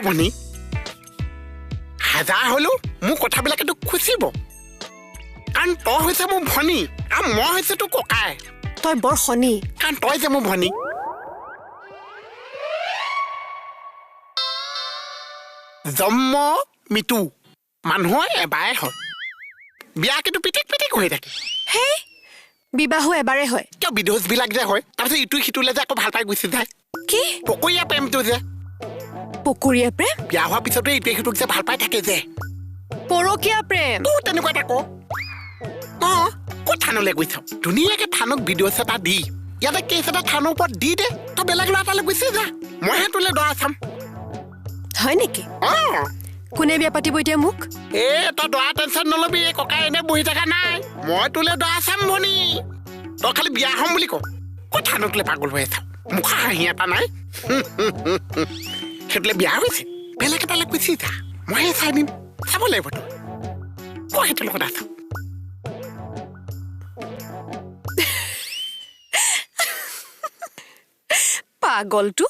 ভনী হাজাৰ হলেও মোৰ কথাবিলাকে তোক খুচিব কাৰণ তই হৈছে মোৰ ভনী আৰু মই হৈছে তোৰ ককাই তই বৰ শনি কাৰণ তই যে মোৰ ভনী জন্ম মৃত্যু মানুহৰ এবাৰে হয় বিয়া কিন্তু পিটিক পিটিক হৈ থাকে হে বিবাহো এবাৰে হয় কিয় বিধোষবিলাক যে হয় তাৰপিছত ইটো সিটোলে যে আকৌ ভাল পাই গুচি যায় কি পকৰীয়া প্ৰেমটো যে পকুৰীয়া প্ৰেম বিয়া হোৱাৰ পিছতো ইটোৱে সিটোক যে ভাল পাই থাকে যে পৰকীয়া প্ৰেম তোৰ তেনেকুৱা এটা ক ক'ত থানলৈ গৈছ ধুনীয়াকে থানক ভিডিঅ' এটা দি ইয়াতে কেছ এটা থানৰ ওপৰত দি দে তই বেলেগ ল'ৰা এটালৈ গুচি যা মইহে তোলে দৰা চাম হয় নেকি কোনে বিয়া পাতিব এতিয়া মোক তই দৰা টেনশ্যন নলবি ককাই এনে বহি থকা নাই মই তোলে দৰা চাম ভনী তই খালি বিয়া হ'ম বুলি ক ক'ত থানক তোলে পাগল হৈ আছ মুখা হাঁহি এটা নাই সেইটোলে বিয়া হৈছে বেলেগ এটালৈ গুচি যা মইহে চাই দিম চাব লাগিব তই ক সেইটো লগত আছ পাগলটো